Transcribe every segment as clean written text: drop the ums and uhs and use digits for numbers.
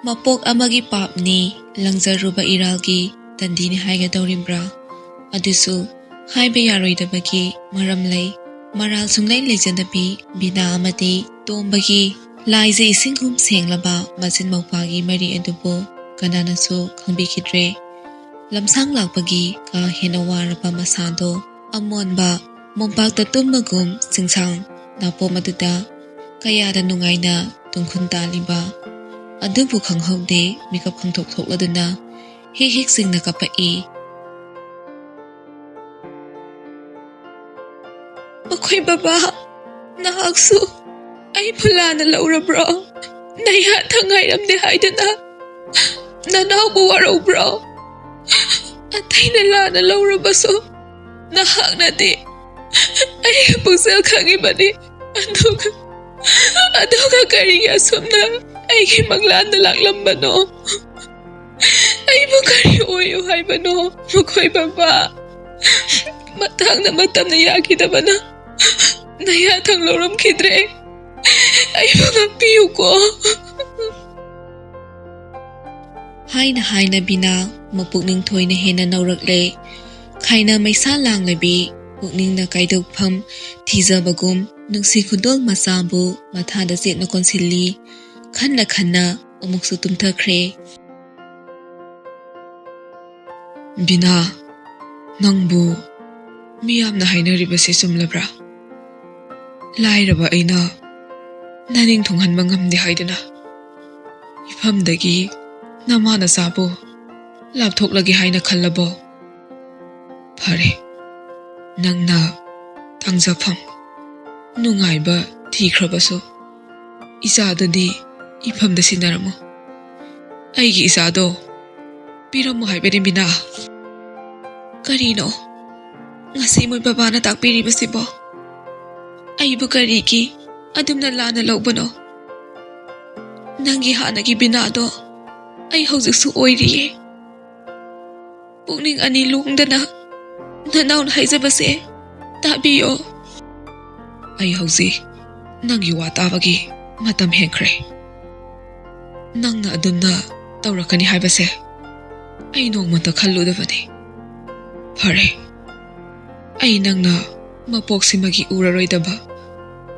ꯃꯄꯣꯛ ꯑꯃꯒꯤ ꯄꯥꯞꯅꯤ ꯂꯪꯖꯔꯨꯕ ꯏꯔꯥꯜꯒꯤ ꯇꯟꯗꯤꯅꯤ ꯍꯥꯏꯒꯗꯧꯔꯤꯕ꯭ꯔꯥ? ꯑꯗꯨꯁꯨ ꯍꯥꯏꯕ ꯌꯥꯔꯣꯏꯗꯕꯒꯤ ꯃꯔꯝ ꯂꯩ꯫ ꯃꯔꯥꯜ ꯁꯨꯡꯂꯩ ꯂꯩꯖꯗꯕꯤ ꯕꯤꯅꯥ ꯑꯃꯗꯤ ꯇꯣꯝꯕꯒꯤ ꯂꯥꯏꯖ ꯏꯁꯤꯡꯒꯨꯝ ꯁꯦꯡꯂꯕ ꯃꯆꯤꯟ ꯃꯧꯄꯥꯒꯤ ꯃꯔꯤ ꯑꯗꯨꯕꯨ ꯀꯅꯥꯅꯁꯨ ꯈꯪꯕꯤꯈꯤꯗ꯭ꯔꯦ꯫ ꯂꯝꯁꯥꯡ ꯂꯥꯛꯄꯒꯤ ꯀꯥ ꯍꯦꯟꯅ ꯋꯥꯔꯕ ꯃꯁꯥꯗꯣ ꯑꯃꯣꯟꯕ ꯃꯣꯝꯄꯥꯛꯇ ꯇꯨꯝꯕꯒꯨꯝ ꯆꯤꯡꯁꯥꯡ ꯅꯥꯄꯣꯝ ꯑꯗꯨꯗ ꯀꯌꯥꯗ ꯅꯨꯡꯉꯥꯏꯅ ꯇꯨꯡꯈꯨꯟ ꯇꯥꯜꯂꯤꯕ ꯑꯗꯨꯕꯨ ꯈꯪꯍꯧꯗꯦ ꯃꯤꯀꯞ ꯈꯪꯊꯣꯛ ꯊꯣꯛꯂꯗꯨꯅ ꯍꯦꯛ ꯍꯦꯛ ꯆꯤꯡꯅ ꯀꯞꯄꯛꯏ꯫ "ꯃꯈꯣꯏ ꯕꯕꯥ, ꯅꯍꯥꯛꯁꯨ ꯑꯩꯕꯨ ꯂꯥꯟꯅ ꯂꯧꯔꯕ꯭ꯔꯣ? ꯅꯌꯥ ꯊꯪꯉꯥꯏꯔꯝꯗꯦ ꯍꯥꯏꯗꯨꯅ ꯅꯅꯥꯎꯕꯨ ꯋꯥꯔꯧꯕ꯭ꯔꯣ? ꯑꯇꯩꯅ ꯂꯥꯟꯅ ꯂꯧꯔꯕꯁꯨ ꯅꯍꯥꯛꯅꯗꯤ ꯑꯩꯒꯤ ꯄꯨꯛꯆꯦꯜ ꯈꯪꯉꯤꯕꯅꯤ꯫ ꯑꯗꯨꯒ ꯀꯔꯤꯒꯤ ꯑꯁꯨꯝꯅ ꯑꯩꯒꯤ ꯃꯪꯂꯥꯟꯗ ꯂꯥꯛꯂꯝꯕꯅꯣ? ꯑꯩꯕꯨ ꯀꯔꯤ ꯑꯣꯏꯌꯨ ꯍꯥꯏꯕꯅꯣ ꯃꯈꯣꯏ ꯕꯕꯥ? ꯃꯇꯝꯅ ꯌꯥꯈꯤꯗꯕꯅ ꯅꯌꯥꯊꯪ ꯂꯧꯔꯝꯈꯤꯗ꯭ꯔꯦ꯫ ꯑꯩꯕꯨ ꯉꯥꯛꯄꯤꯌꯨꯀꯣ" ꯍꯥꯏꯅ ꯕꯤꯅꯥ ꯃꯄꯨꯛꯅꯤꯡ ꯊꯣꯏꯅ ꯍꯦꯟꯅ ꯅꯧꯔꯛꯂꯦ꯫ ꯈꯥꯏꯅ ꯃꯩꯁꯥ ꯂꯥꯡꯂꯕꯤ ꯄꯨꯛꯅꯤꯡꯅ ꯀꯥꯏꯗꯣꯛꯐꯝ ꯊꯤꯖꯕꯒꯨꯝ ꯅꯨꯡꯁꯤ ꯈꯨꯗꯣꯜ ꯃꯆꯥꯕꯨ ꯃꯊꯥꯗ ꯆꯦꯠꯅ ꯀꯣꯟꯁꯤꯜꯂꯤ꯫ ꯈꯟꯅ ꯑꯃꯨꯛꯁꯨ ꯇꯨꯝꯊꯈ꯭ꯔꯦ꯫ "ꯕꯤꯅꯥ, ꯅꯪꯕꯨ ꯃꯤꯌꯥꯝꯅ ꯍꯥꯏꯅꯔꯤꯕꯁꯤ ꯆꯨꯝꯂꯕ꯭ꯔꯥ? ꯂꯥꯏꯔꯕ ꯑꯩꯅ ꯅꯅꯤꯡ ꯊꯨꯡꯍꯟꯕ ꯉꯝꯗꯦ ꯍꯥꯏꯗꯨꯅ ꯏꯐꯝꯗꯒꯤ ꯅꯃꯥ ꯅꯆꯥꯕꯨ ꯂꯥꯞꯊꯣꯛꯂꯒꯦ ꯍꯥꯏꯅ ꯈꯜꯂꯕꯣ? ꯐꯔꯦ, ꯅꯪꯅ ꯇꯥꯡꯖꯐꯝ ꯅꯨꯡꯉꯥꯏꯕ ꯊꯤꯈ꯭ꯔꯕꯁꯨ ꯏꯆꯥꯗꯨꯗꯤ ꯏꯐꯝꯗ ꯁꯤꯟꯅꯔꯝꯃꯨ꯫ ꯑꯩꯒꯤ ꯏꯆꯥꯗꯣ ꯄꯤꯔꯝꯃꯨ ꯍꯥꯏꯕꯅꯤ ꯕꯤꯅꯥ." "ꯀꯔꯤꯅꯣ ꯉꯁꯤ ꯃꯣꯏ ꯕꯕꯥꯅ ꯇꯥꯛꯄꯤꯔꯤꯕꯁꯤꯕꯣ? ꯑꯩꯕꯨ ꯀꯔꯤꯒꯤ ꯑꯗꯨꯝꯅ ꯂꯥꯟꯅ ꯂꯧꯕꯅꯣ? ꯅꯪꯒꯤ ꯍꯥꯟꯅꯒꯤ ꯕꯤꯅꯥꯗꯣ ꯑꯩ ꯍꯧꯖꯤꯛꯁꯨ ꯑꯣꯏꯔꯤꯌꯦ꯫ ꯄꯨꯛꯅꯤꯡ ꯑꯅꯤ ꯂꯣꯡꯗꯅ ꯅꯅꯥꯎꯅ ꯍꯥꯏꯖꯕꯁꯦ ꯇꯥꯕꯤꯌꯣ꯫ ꯑꯩ ꯍꯧꯖꯤꯛ ꯅꯪꯒꯤ ꯋꯥ ꯇꯥꯕꯒꯤ ꯃꯇꯝ ꯍꯦꯟꯈ꯭ꯔꯦ꯫ ꯅꯪꯅ ꯑꯗꯨꯝꯅ ꯇꯧꯔꯛꯀꯅꯤ ꯍꯥꯏꯕꯁꯦ ꯑꯩ ꯅꯣꯡꯃꯇ ꯈꯜꯂꯨꯗꯕꯅꯤ꯫ ꯐꯔꯦ, ꯑꯩ ꯅꯪꯅ ꯃꯄꯣꯛꯁꯤꯃꯒꯤ ꯎꯔꯔꯣꯏꯗꯕ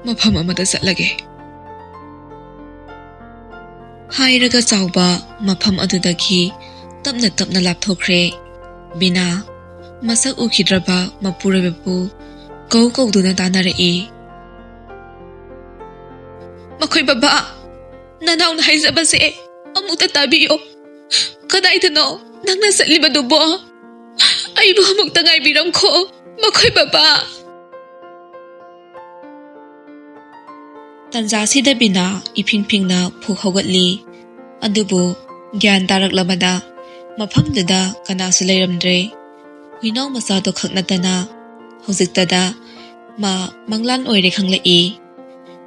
ꯃꯐꯝ ꯑꯃꯗ ꯆꯠꯂꯒꯦ." ꯍꯥꯏꯔꯒ ꯆꯥꯎꯕ ꯃꯐꯝ ꯑꯗꯨꯗꯒꯤ ꯇꯞꯅ ꯂꯥꯞꯊꯣꯛꯈ꯭ꯔꯦ꯫ ꯕꯤꯅꯥ ꯃꯁꯛ ꯎꯈꯤꯗ꯭ꯔꯕ ꯃꯄꯨꯔꯣꯏꯕꯕꯨ ꯀꯧꯗꯨꯅ ꯇꯥꯅꯔꯛꯏ꯫ "ꯃꯈꯣꯏ ꯕꯕꯥ, ꯅꯅꯥꯎꯅ ꯍꯥꯏꯖꯕꯁꯦ ꯑꯃꯨꯛꯇ ꯇꯥꯕꯤꯌꯣ꯫ ꯀꯗꯥꯏꯗꯅꯣ ꯅꯪꯅ ꯆꯠꯂꯤꯕꯗꯨꯕꯣ? ꯑꯩꯕꯨ ꯑꯃꯨꯛꯇ ꯉꯥꯏꯕꯤꯔꯝꯈꯣ ꯃꯈꯣꯏ ꯕꯕꯥ." ꯇꯟꯖꯥꯁꯤꯗ ꯕꯤꯅꯥ ꯏꯐꯤꯡꯐꯤꯡꯅ ꯐꯨꯛ ꯍꯧꯒꯠꯂꯤ꯫ ꯑꯗꯨꯕꯨ ꯒ꯭ꯌꯥꯟ ꯇꯥꯔꯛꯂꯕꯗ ꯃꯐꯝꯗꯨꯗ ꯀꯅꯥꯁꯨ ꯂꯩꯔꯝꯗ꯭ꯔꯦ꯫ ꯍꯨꯏꯅꯥꯎ ꯃꯆꯥꯗꯣ ꯈꯛ ꯅꯠꯇꯅ ꯍꯧꯖꯤꯛꯇꯗ ꯃꯥ ꯃꯪꯂꯥꯟ ꯑꯣꯏꯔꯦ ꯈꯪꯂꯛꯏ꯫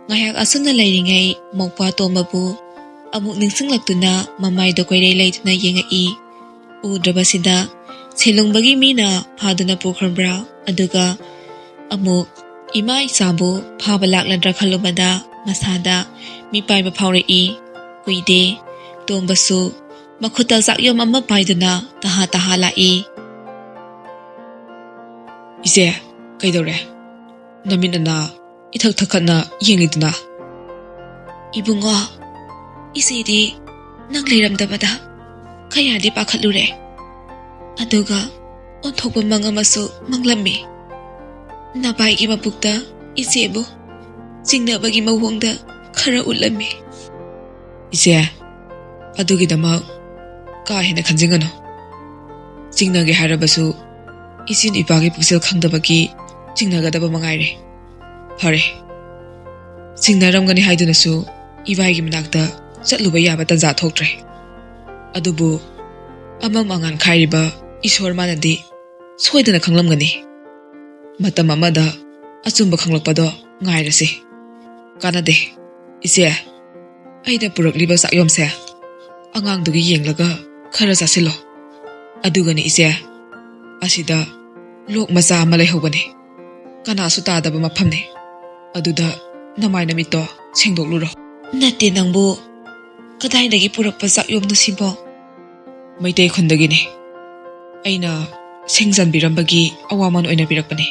ꯉꯥꯏꯍꯥꯛ ꯑꯁꯨꯝꯅ ꯂꯩꯔꯤꯉꯩ ꯃꯧꯄ꯭ꯋꯥ ꯇꯣꯝꯕꯕꯨ ꯑꯃꯨꯛ ꯅꯤꯡꯁꯤꯡꯂꯛꯇꯨꯅ ꯃꯃꯥꯏꯗꯣ ꯀꯣꯏꯔꯩ ꯂꯩꯗꯨꯅ ꯌꯦꯡꯉꯛꯏ꯫ ꯎꯗ꯭ꯔꯕꯁꯤꯗ ꯁꯦꯂꯨꯡꯕꯒꯤ ꯃꯤꯅ ꯐꯥꯗꯨꯅ ꯄꯨꯈ꯭ꯔꯕ꯭ꯔꯥ? ꯑꯗꯨꯒ ꯑꯃꯨꯛ ꯏꯃꯥ ꯏꯆꯥꯕꯨ ꯐꯥꯕ ꯂꯥꯛꯂꯗ꯭ꯔꯥ ꯈꯜꯂꯨꯕꯗ ꯃꯁꯥꯗ ꯃꯤꯄꯥꯏꯕ ꯐꯥꯎꯔꯛꯏ꯫ ꯀꯨꯏꯗꯦ ꯇꯣꯝꯕꯁꯨ ꯃꯈꯨꯠꯇ ꯆꯥꯛꯌꯣꯝ ꯑꯃ ꯄꯥꯏꯗꯨꯅ ꯇꯍꯥ ꯂꯥꯛꯏ꯫ "ꯏꯆꯦ, ꯀꯩꯗꯧꯔꯦ? ꯅꯃꯤꯠ ꯅꯅꯥ ꯏꯊꯛ ꯊꯛꯀꯠꯅ ꯌꯦꯡꯂꯤꯗꯨꯅ?" "ꯏꯕꯨꯡꯉꯣ, ꯏꯆꯦꯗꯤ ꯅꯪ ꯂꯩꯔꯝꯗꯕꯗ ꯀꯌꯥꯗꯤ ꯄꯥꯈꯠꯂꯨꯔꯦ꯫ ꯑꯗꯨꯒ ꯑꯣꯟꯊꯣꯛꯄ ꯃꯪ ꯑꯃꯁꯨ ꯃꯪꯂꯝꯃꯤ꯫ ꯅꯚꯥꯏꯒꯤ ꯃꯄꯨꯛꯇ ꯏꯆꯦꯕꯨ ꯆꯤꯡꯅꯕꯒꯤ ꯃꯑꯣꯡꯗ ꯈꯔ ꯎꯠꯂꯝꯃꯤ." "ꯏꯆꯦ, ꯑꯗꯨꯒꯤꯗꯃꯛ ꯀꯥ ꯍꯦꯟꯅ ꯈꯟꯖꯤꯟꯒꯅꯨ꯫ ꯆꯤꯡꯅꯒꯦ ꯍꯥꯏꯔꯕꯁꯨ ꯏꯆꯦ ꯏꯄꯥꯒꯤ ꯄꯨꯛꯆꯦꯜ ꯈꯪꯗꯕꯒꯤ ꯆꯤꯡꯅꯒꯗꯕ ꯃꯉꯥꯏꯔꯦ꯫ ꯐꯔꯦ, ꯆꯤꯡꯅꯔꯝꯒꯅꯤ ꯍꯥꯏꯗꯨꯅꯁꯨ ꯏꯕꯥꯏꯒꯤ ꯃꯅꯥꯛꯇ ꯆꯠꯂꯨꯕ ꯌꯥꯕ ꯇꯟꯖꯥ ꯊꯣꯛꯇ꯭ꯔꯦ꯫ ꯑꯗꯨꯕꯨ ꯑꯃꯝ ꯑꯉꯥꯟ ꯈꯥꯏꯔꯤꯕ ꯏꯁꯣꯔ ꯃꯥꯅꯗꯤ ꯁꯣꯏꯗꯅ ꯈꯪꯂꯝꯒꯅꯤ. ꯃꯇꯝ ꯑꯃꯗ ꯑꯆꯨꯝꯕ ꯈꯪꯂꯛꯄꯗꯣ ꯉꯥꯏꯔꯁꯤ. ꯀꯥꯟꯅꯗꯦ ꯏꯆꯦ, ꯑꯩꯅ ꯄꯨꯔꯛꯂꯤꯕ ꯆꯥꯛꯌꯣꯝꯁꯦ ꯑꯉꯥꯡꯗꯨꯒꯤ ꯌꯦꯡꯂꯒ ꯈꯔ ꯆꯥꯁꯤꯜꯂꯣ. ꯑꯗꯨꯒꯅꯤ ꯏꯆꯦ, ꯑꯁꯤꯗ ꯂꯣꯛ ꯃꯆꯥ ꯑꯃ ꯂꯩꯍꯧꯕꯅꯤ. ꯀꯅꯥꯁꯨ ꯇꯥꯗꯕ ꯃꯐꯝꯅꯤ. ꯑꯗꯨꯗ ꯅꯃꯥꯏ ꯅꯃꯤꯠꯇꯣ ꯁꯦꯡꯗꯣꯛꯂꯨꯔꯣ. ꯅꯠꯇꯦ, ꯅꯪꯕꯨ ꯀꯗꯥꯏꯗꯒꯤ ꯄꯨꯔꯛꯄ ꯆꯥꯛꯌꯣꯝꯅꯣ ꯁꯤꯕꯣ? ꯃꯩꯇꯩ ꯈꯨꯟꯗꯒꯤꯅꯤ. ꯑꯩꯅ ꯁꯤꯡ ꯆꯟꯕꯤꯔꯝꯕꯒꯤ ꯑꯋꯥꯃꯟ ꯑꯣꯏꯅ ꯄꯤꯔꯛꯄꯅꯤ.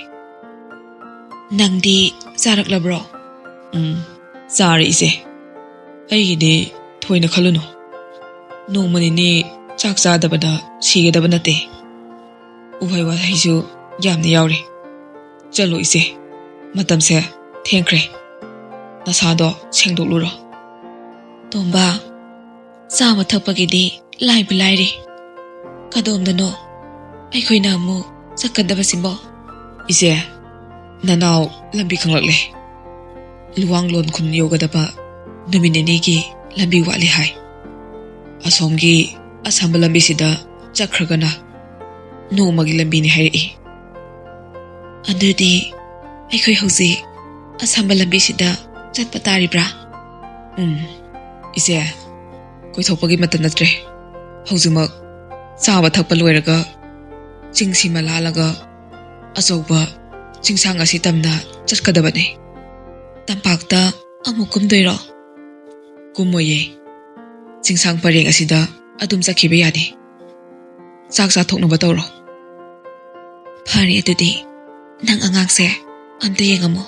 ꯅꯪꯗꯤ ꯆꯥꯔꯛꯂꯕ꯭ꯔꯣ? ꯆꯥꯔꯦ ꯏꯆꯦ. ꯑꯩꯒꯤꯗꯤ ꯊꯣꯏꯅ ꯈꯜꯂꯨꯅꯨ. ꯅꯣꯡꯃ ꯅꯤꯅꯤ ꯆꯥꯛ ꯆꯥꯗꯕꯗ ꯁꯤꯒꯗꯕ ꯅꯠꯇꯦ. ꯎꯍꯩ ꯋꯥꯍꯩꯁꯨ ꯌꯥꯝꯅ ꯌꯥꯎꯔꯤ. ꯆꯠꯂꯣ ꯏꯆꯦ, ꯃꯇꯝꯁꯦ ꯊꯦꯡꯈ꯭ꯔꯦ. ꯅꯁꯥꯗꯣ ꯁꯦꯡꯗꯣꯛꯂꯨꯔꯣ. ꯇꯣꯝꯕ, ꯆꯥꯕ ꯊꯛꯄꯒꯤꯗꯤ ꯂꯥꯏꯕꯨ ꯂꯥꯏꯔꯤ. ꯀꯗꯣꯝꯗꯅꯣ ꯑꯩꯈꯣꯏꯅ ꯑꯃꯨꯛ ꯆꯠꯀꯗꯕꯁꯤꯕꯣ? ꯏꯆꯦ, ꯅꯅꯥꯎ ꯂꯝꯕꯤ ꯈꯪꯂꯛꯂꯦ. ꯂꯨꯋꯥꯡꯂꯣꯟ ꯈꯨꯟ ꯌꯧꯒꯗꯕ ꯅꯨꯃꯤꯠ ꯅꯤꯅꯤꯒꯤ ꯂꯝꯕꯤ ꯋꯥꯠꯂꯤ ꯍꯥꯏ. ꯑꯁꯣꯝꯒꯤ ꯑꯁꯥꯝꯕ ꯂꯝꯕꯤꯁꯤꯗ ꯆꯠꯈ꯭ꯔꯒꯅ ꯅꯣꯡꯃꯒꯤ ꯂꯝꯕꯤꯅꯤ ꯍꯥꯏꯔꯛꯏ. ꯑꯗꯨꯗꯤ ꯑꯩꯈꯣꯏ ꯍꯧꯖꯤꯛ ꯑꯁꯥꯝꯕ ꯂꯝꯕꯤꯁꯤꯗ ꯆꯠꯄ ꯇꯥꯔꯤꯕ꯭ꯔꯥ? ꯏꯆꯦ, ꯀꯣꯏꯊꯣꯛꯄꯒꯤ ꯃꯇꯝ ꯅꯠꯇ꯭ꯔꯦ. ꯍꯧꯖꯤꯛꯃꯛ ꯆꯥꯕ ꯊꯛꯄ ꯂꯣꯏꯔꯒ ꯆꯤꯡꯁꯤꯃ ꯂꯥꯜꯂꯒ ꯑꯆꯧꯕ ꯆꯤꯡꯁꯥꯡ ꯑꯁꯤ ꯇꯝꯅ ꯆꯠꯀꯗꯕꯅꯤ. ꯇꯝꯄꯥꯛꯇ ꯑꯃꯨꯛ ꯀꯨꯝꯗꯣꯏꯔꯣ? ꯀꯨꯝꯃꯣꯏꯌꯦ. ꯆꯤꯡꯁꯥꯡ ꯄꯔꯦꯡ ꯑꯁꯤꯗ ꯑꯗꯨꯝ ꯆꯠꯈꯤꯕ ꯌꯥꯅꯤ. ꯆꯥꯛ ꯆꯥꯊꯣꯛꯅꯕ ꯇꯧꯔꯣ. ꯐꯔꯦ, ꯑꯗꯨꯗꯤ ꯅꯪ ꯑꯉꯥꯡꯁꯦ ꯑꯝꯇ ꯌꯦꯡꯉꯝꯃꯣ.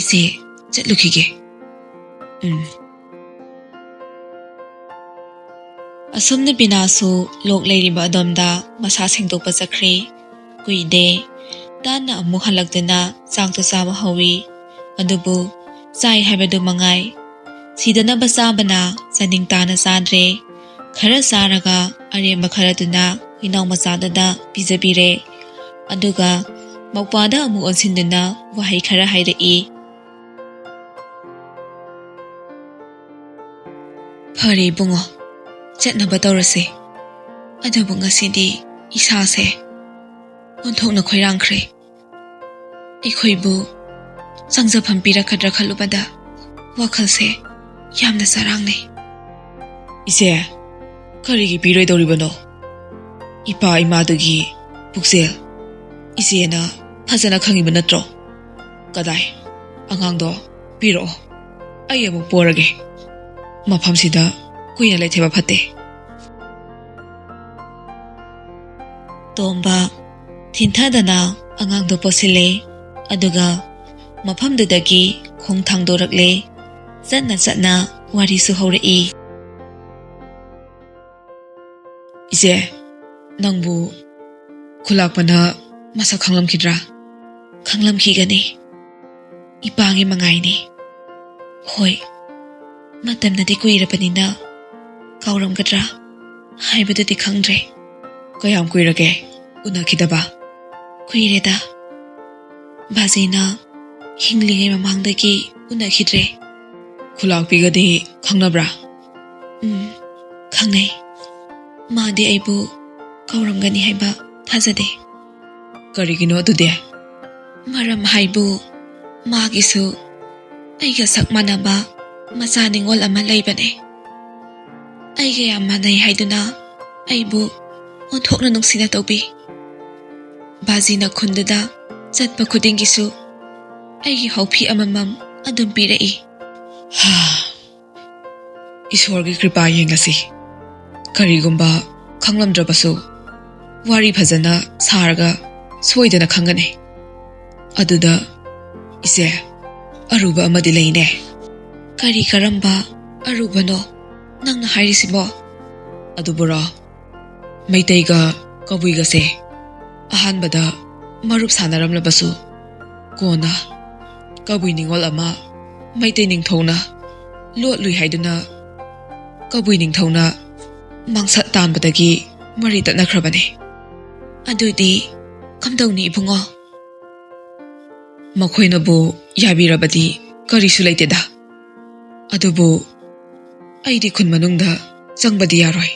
ꯏꯆꯦ ꯆꯠꯂꯨꯈꯤꯒꯦ. ꯑꯁꯨꯝꯅ ꯕꯤꯅꯥꯁꯨ ꯂꯣꯛ ꯂꯩꯔꯤꯕ ꯑꯗꯣꯝꯗ ꯃꯁꯥ ꯁꯦꯡꯗꯣꯛꯄ ꯆꯠꯈ꯭ꯔꯦ. ꯀꯨꯏꯗꯦ ꯇꯥꯟꯅ ꯑꯃꯨꯛ ꯍꯜꯂꯛꯇꯨꯅ ꯆꯥꯛꯇꯣ ꯆꯥꯕ ꯍꯧꯋꯤ. ꯑꯗꯨꯕꯨ ꯆꯥꯏ ꯍꯥꯏꯕꯗꯨ ꯃꯉꯥꯏ. ꯁꯤꯗꯅꯕ ꯆꯥꯕꯅ ꯆꯥꯅꯤꯡ ꯇꯥꯅ ꯆꯥꯗ꯭ꯔꯦ. ꯈꯔ ꯆꯥꯔꯒ ꯑꯔꯦꯝꯕ ꯈꯔꯗꯨꯅ ꯍꯨꯏꯅꯥꯎ ꯃꯆꯥꯗꯨꯗ ꯄꯤꯖꯕꯤꯔꯦ. ꯑꯗꯨꯒ ꯃꯧꯄꯥꯗ ꯑꯃꯨꯛ ꯑꯣꯟꯁꯤꯟꯗꯨꯅ ꯋꯥꯍꯩ ꯈꯔ ꯍꯥꯏꯔꯛꯏ. ꯐꯔꯦ ꯏꯕꯨꯡꯉꯣ, ꯆꯠꯅꯕ ꯇꯧꯔꯁꯦ. ꯑꯗꯨꯕꯨ ꯉꯁꯤꯗꯤ ꯏꯁꯥꯁꯦ ꯑꯣꯟꯊꯣꯛꯅ ꯈꯣꯏꯔꯥꯡꯈ꯭ꯔꯦ. ꯑꯩꯈꯣꯏꯕꯨ ꯆꯪꯖꯐꯝ ꯄꯤꯔꯛꯀꯗ꯭ꯔꯥ ꯈꯜꯂꯨꯕꯗ ꯋꯥꯈꯜꯁꯦ ꯌꯥꯝꯅ ꯆꯔꯥꯡꯅꯩ. ꯏꯆꯦ, ꯀꯔꯤꯒꯤ ꯄꯤꯔꯣꯏꯗꯧꯔꯤꯕꯅꯣ? ꯏꯄꯥ ꯏꯃꯥꯗꯨꯒꯤ ꯄꯨꯛꯆꯦꯜ ꯏꯆꯦꯅ ꯐꯖꯅ ꯈꯪꯉꯤꯕ ꯅꯠꯇ꯭ꯔꯣ? ꯀꯗꯥꯏ, ꯑꯉꯥꯡꯗꯣ ꯄꯤꯔꯛꯑꯣ. ꯑꯩ ꯑꯃꯨꯛ ꯄꯣꯔꯒꯦ. ꯃꯐꯝꯁꯤꯗ ꯀꯨꯏꯅ ꯂꯩꯊꯦꯕ ꯐꯠꯇꯦ. ꯇꯣꯝꯕ ꯊꯤꯟꯊꯗꯅ ꯑꯉꯥꯡꯗꯣ ꯄꯣꯠꯁꯤꯜꯂꯦ. ꯑꯗꯨꯒ ꯃꯐꯝꯗꯨꯗꯒꯤ ꯈꯣꯡ ꯊꯥꯡꯗꯣꯔꯛꯂꯦ. ꯆꯠꯅ ꯆꯠꯅ ꯋꯥꯔꯤꯁꯨ ꯍꯧꯔꯛꯏ. ꯏꯆꯦ, ꯅꯪꯕꯨ ꯈꯨꯂꯥꯛꯄꯅ ꯃꯁꯛ ꯈꯪꯂꯝꯈꯤꯗ꯭ꯔꯥ? ꯈꯪꯂꯝꯈꯤꯒꯅꯤ. ꯏꯄꯥꯒꯤ ꯃꯉꯥꯏꯅꯤ. ꯍꯣꯏ, ꯃꯇꯝꯅꯗꯤ ꯀꯨꯏꯔꯕꯅꯤꯅ ꯀꯥꯎꯔꯝꯒꯗ꯭ꯔꯥ ꯍꯥꯏꯕꯗꯨꯗꯤ ꯈꯪꯗ꯭ꯔꯦ. ꯀꯌꯥꯝ ꯀꯨꯏꯔꯒꯦ ꯎꯅꯈꯤꯗꯕ? ꯀꯨꯏꯔꯦꯗ. ꯕꯥꯖꯤꯅ ꯍꯤꯡꯂꯤꯉꯩ ꯃꯃꯥꯡꯗꯒꯤ ꯎꯅꯈꯤꯗ꯭ꯔꯦ. ꯈꯨꯂꯥꯛꯄꯤꯒꯗꯤ ꯈꯪꯅꯕ꯭ꯔꯥ? ꯈꯪꯅꯩ. ꯃꯥꯗꯤ ꯑꯩꯕꯨ ꯀꯧꯔꯝꯒꯅꯤ ꯍꯥꯏꯕ ꯊꯥꯖꯗꯦ. ꯀꯔꯤꯒꯤꯅꯣ ꯑꯗꯨꯗꯤ? ꯃꯔꯝ ꯍꯥꯏꯕꯨ ꯃꯥꯒꯤꯁꯨ ꯑꯩꯒ ꯁꯛ ꯃꯥꯟꯅꯕ ꯃꯆꯥ ꯅꯤꯡꯉꯣꯜ ꯑꯃ ꯂꯩꯕꯅꯦ. ꯑꯩꯒ ꯌꯥꯝ ꯃꯥꯟꯅꯩ ꯍꯥꯏꯗꯨꯅ ꯑꯩꯕꯨ ꯑꯣꯟꯊꯣꯛꯅ ꯅꯨꯡꯁꯤꯅ ꯇꯧꯕꯤ. ꯕꯥꯖꯤꯅ ꯈꯨꯟꯗꯨꯗ ꯆꯠꯄ ꯈꯨꯗꯤꯡꯒꯤꯁꯨ ꯑꯩꯒꯤ ꯍꯧꯐꯤ ꯑꯃꯃꯝ ꯑꯗꯨꯝ ꯄꯤꯔꯛꯏ. ꯏꯁꯣꯔꯒꯤ ꯀ꯭ꯔꯤꯄꯥ ꯌꯦꯡꯂꯁꯤ. ꯀꯔꯤꯒꯨꯝꯕ ꯈꯪꯂꯝꯗ꯭ꯔꯕꯁꯨ ꯋꯥꯔꯤ ꯐꯖꯅ ꯁꯥꯔꯒ ꯁꯣꯏꯗꯅ ꯈꯪꯒꯅꯤ. ꯑꯗꯨꯗ ꯏꯆꯦ, ꯑꯔꯨꯕ ꯑꯃꯗꯤ ꯂꯩꯅꯦ. ꯀꯔꯤ ꯀꯔꯝꯕ ꯑꯔꯨꯕꯅꯣ ꯅꯪꯅ ꯍꯥꯏꯔꯤꯁꯤꯕꯣ? ꯑꯗꯨꯕꯨꯔꯣ, ꯃꯩꯇꯩꯒ ꯀꯕꯨꯏꯒꯁꯦ ꯑꯍꯥꯟꯕꯗ ꯃꯔꯨꯞ ꯁꯥꯟꯅꯔꯝꯂꯕꯁꯨ ꯀꯣꯟꯅ ꯀꯕꯨꯏ ꯅꯤꯡꯉꯣꯜ ꯑꯃ ꯃꯩꯇꯩ ꯅꯤꯡꯊꯧꯅ ꯂꯣꯠꯂꯨꯏ ꯍꯥꯏꯗꯨꯅ ꯀꯕꯨꯏ ꯅꯤꯡꯊꯧꯅ ꯃꯥꯡꯁꯠ ꯇꯥꯟꯕꯗꯒꯤ ꯃꯔꯤ ꯇꯠꯅꯈ꯭ꯔꯕꯅꯤ. ꯑꯗꯨꯗꯤ ꯀꯝꯗꯧꯅꯤ ꯏꯕꯨꯡꯉꯣ? ꯃꯈꯣꯏꯅꯕꯨ ꯌꯥꯕꯤꯔꯕꯗꯤ ꯀꯔꯤꯁꯨ ꯂꯩꯇꯦꯗ. ꯑꯗꯨꯕꯨ ꯑꯩꯗꯤ ꯈꯨꯟ ꯃꯅꯨꯡꯗ ꯆꯪꯕꯗꯤ ꯌꯥꯔꯣꯏ.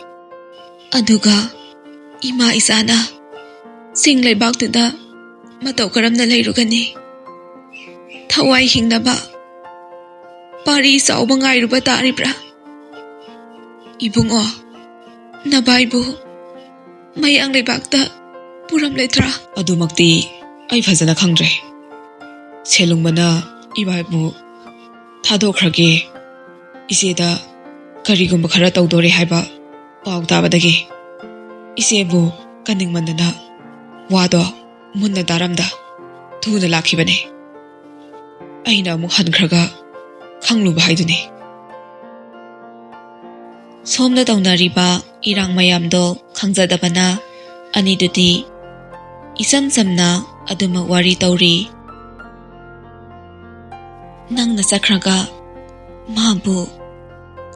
ꯑꯗꯨꯒ ꯏꯃꯥ ꯏꯆꯥꯅ ꯆꯤꯡ ꯂꯩꯕꯥꯛꯇꯨꯗ ꯃꯇꯧ ꯀꯔꯝꯅ ꯂꯩꯔꯨꯒꯅꯤ? ꯊꯋꯥꯏ ꯍꯤꯡꯅꯕ ꯄꯥꯔꯤ ꯆꯥꯎꯕ ꯉꯥꯏꯔꯨꯕ ꯇꯥꯔꯤꯕ꯭ꯔꯥ? 이붕어, 나바이부 ꯃꯌꯥꯡ ꯂꯩꯕꯥꯛꯇ ꯄꯨꯔꯝꯂꯣꯏꯗ꯭ꯔꯥ? ꯑꯗꯨꯃꯛꯇꯤ ꯑꯩ ꯐꯖꯅ ꯈꯪꯗ꯭ꯔꯦ. ꯁꯦꯂꯨꯡꯕꯅ ꯏꯕꯥꯏꯕꯨ ꯊꯥꯗꯣꯛꯈ꯭ꯔꯒꯦ, ꯏꯆꯦꯗ ꯀꯔꯤꯒꯨꯝꯕ ꯈꯔ ꯇꯧꯗꯣꯔꯦ ꯍꯥꯏꯕ ꯄꯥꯎ ꯇꯥꯕꯗꯒꯤ ꯏꯆꯦꯕꯨ ꯀꯟꯅꯤꯡꯃꯟꯗꯅ ꯋꯥꯗꯣ ꯃꯨꯟꯅ ꯇꯥꯔꯝꯗ ꯊꯨꯅ ꯂꯥꯛꯈꯤꯕꯅꯦ. ꯑꯩꯅ ꯑꯃꯨꯛ ꯍꯟꯈ꯭ꯔꯒ ꯈꯪꯂꯨꯕ ꯍꯥꯏꯗꯨꯅꯤ. ꯁꯣꯝꯗ ꯇꯧꯅꯔꯤꯕ ꯏꯔꯥꯡ ꯃꯌꯥꯝꯗꯣ ꯈꯪꯖꯗꯕꯅ ꯑꯅꯤꯗꯨꯗꯤ 이참 ꯆꯝ나 ꯑꯗꯨꯃꯛ ꯋꯥꯔꯤ ꯇꯧꯔꯤ. ꯅꯪꯅ ꯆꯠꯈ꯭ꯔꯒ ꯃꯥꯕꯨ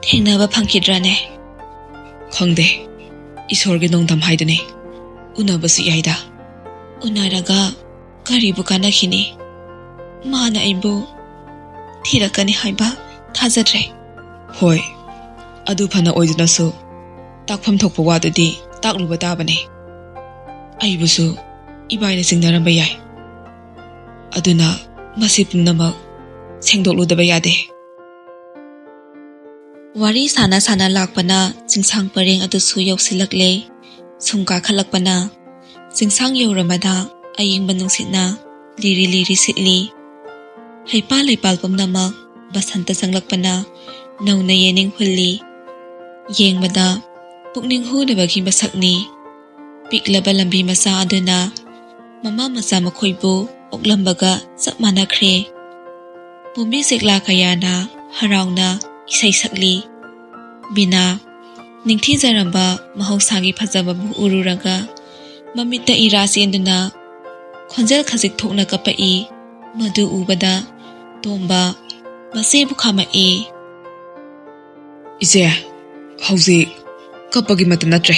ꯊꯦꯡꯅꯕ ꯐꯪꯈꯤꯗ꯭ꯔꯥꯅꯦ? ꯈꯪꯗꯦ. ꯏꯁꯣꯔꯒꯤ ꯅꯣꯡꯗꯝ ꯍꯥꯏꯗꯨꯅꯤ. ꯎꯅꯕꯁꯨ ꯌꯥꯏꯗ. ꯎꯅꯔꯒ ꯀꯔꯤꯕꯨ ꯀꯥꯟꯅꯈꯤꯅꯤ? ꯃꯥꯅ ꯑꯩꯕꯨ ꯊꯤꯔꯛꯀꯅꯤ ꯍꯥꯏꯕ ꯊꯥꯖꯗ꯭ꯔꯦ. ꯍꯣꯏ, ꯑꯗꯨ ꯐꯅ ꯑꯣꯏꯗꯨꯅꯁꯨ ꯇꯥꯛꯐꯝ ꯊꯣꯛꯄ ꯋꯥꯗꯨꯗꯤ ꯇꯥꯛꯂꯨꯕ ꯇꯥꯕꯅꯤ. ꯑꯩꯕꯨꯁꯨ 이바이ꯅ ꯆꯤꯡꯅꯔꯝꯕ ꯌꯥꯏ. ꯑꯗꯨꯅ ꯃꯁꯤ ꯄꯨꯝꯅꯃꯛ ꯁꯦꯡꯗꯣꯛꯂꯨꯗꯕ ꯌꯥꯗꯦ. ꯋꯥꯔꯤ ꯁꯥꯅ ꯁꯥꯅ ꯂꯥꯛꯄꯅ ꯆꯤꯡꯁꯥꯡ ꯄꯔꯦꯡ ꯑꯗꯨꯁꯨ ꯌꯧꯁꯤꯜꯂꯛꯂꯦ. ꯁꯨꯝ ꯀꯥꯈꯠꯂꯛꯄꯅ ꯆꯤꯡꯁꯥꯡ ꯌꯧꯔꯕꯗ ꯑꯏꯪꯕ ꯅꯨꯡꯁꯤꯠꯅ ꯂꯤꯔꯤ ꯂꯤꯔꯤ ꯁꯤꯠꯂꯤ. ꯍꯩꯄꯥꯜ ꯂꯩꯄꯥꯜ ꯄꯨꯝꯅꯃꯛ ꯕꯁꯟꯇ ꯆꯪꯂꯛꯄꯅ ꯅꯧꯅ ꯌꯦꯅꯤꯡ ꯍꯨꯜꯂꯤ. ꯌꯦꯡꯕꯗ ꯄꯨꯛꯅꯤꯡ ꯍꯨꯅꯕꯒꯤ ꯃꯁꯛꯅꯤ. ꯄꯤꯛꯂꯕ ꯂꯝꯕꯤ ꯃꯆꯥ ꯑꯗꯨꯅ ꯃꯃꯥ ꯃꯆꯥ ꯃꯈꯣꯏꯕꯨ ꯑꯣꯛꯂꯝꯕꯒ ꯆꯞ ꯃꯥꯟꯅꯈ꯭ꯔꯦ. ꯄꯣꯝꯕꯤ ꯆꯦꯛꯂꯥ ꯀꯌꯥꯅ ꯍꯔꯥꯎꯅ ꯏꯁꯩ ꯁꯛꯂꯤ. ꯕꯤꯅꯥ ꯅꯤꯡꯊꯤꯖꯔꯝꯕ ꯃꯍꯧꯁꯥꯒꯤ ꯐꯖꯕꯕꯨ ꯎꯔꯨꯔꯒ ꯃꯃꯤꯠꯇ ꯏꯔꯥ ꯆꯦꯟꯗꯨꯅ ꯈꯣꯟꯖꯦꯜ ꯈꯖꯤꯛ ꯊꯣꯛꯅ ꯀꯞꯄꯛꯏ. ꯃꯗꯨ ꯎꯕꯗ ꯇꯣꯝꯕ ꯃꯆꯦꯕꯨ ꯈꯥꯝꯃꯛꯏ. ꯏꯆꯦ, ꯍꯧꯖꯤꯛ ꯀꯞꯄꯒꯤ ꯃꯇꯝ ꯅꯠꯇ꯭ꯔꯦ.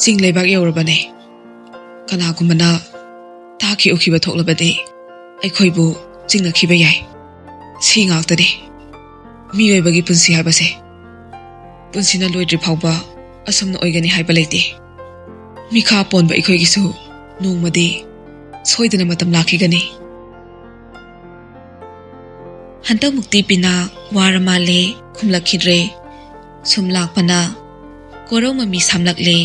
ꯆꯤꯡ ꯂꯩꯕꯥꯛ ꯌꯧꯔꯕꯅꯦ. ꯀꯅꯥꯒꯨꯝꯕꯅ ꯇꯥꯈꯤ ꯎꯈꯤꯕ ꯊꯣꯛꯂꯕꯗꯤ ꯑꯩꯈꯣꯏꯕꯨ ꯆꯤꯡꯅꯈꯤꯕ ꯌꯥꯏ. ꯁꯤ ꯉꯥꯛꯇꯅꯤ ꯃꯤꯑꯣꯏꯕꯒꯤ ꯄꯨꯟꯁꯤ ꯍꯥꯏꯕꯁꯦ. ꯄꯨꯟꯁꯤꯅ ꯂꯣꯏꯗ꯭ꯔꯤ ꯐꯥꯎꯕ ꯑꯁꯨꯝꯅ ꯑꯣꯏꯒꯅꯤ ꯍꯥꯏꯕ ꯂꯩꯇꯦ. ꯃꯤꯈꯥ ꯄꯣꯟꯕ ꯑꯩꯈꯣꯏꯒꯤꯁꯨ ꯅꯣꯡꯃꯗꯤ ꯁꯣꯏꯗꯅ ꯃꯇꯝ ꯂꯥꯛꯈꯤꯒꯅꯤ. ꯍꯟꯗꯛꯃꯨꯛꯇꯤ ꯕꯤꯅꯥ ꯋꯥꯔ ꯃꯥꯜꯂꯦ ꯈꯨꯝꯂꯛꯈꯤꯗ꯭ꯔꯦ. ꯁꯨꯝ ꯂꯥꯛꯄꯅ ꯀꯣꯔꯧ ꯃꯃꯤ ꯁꯥꯝꯂꯛꯂꯦ.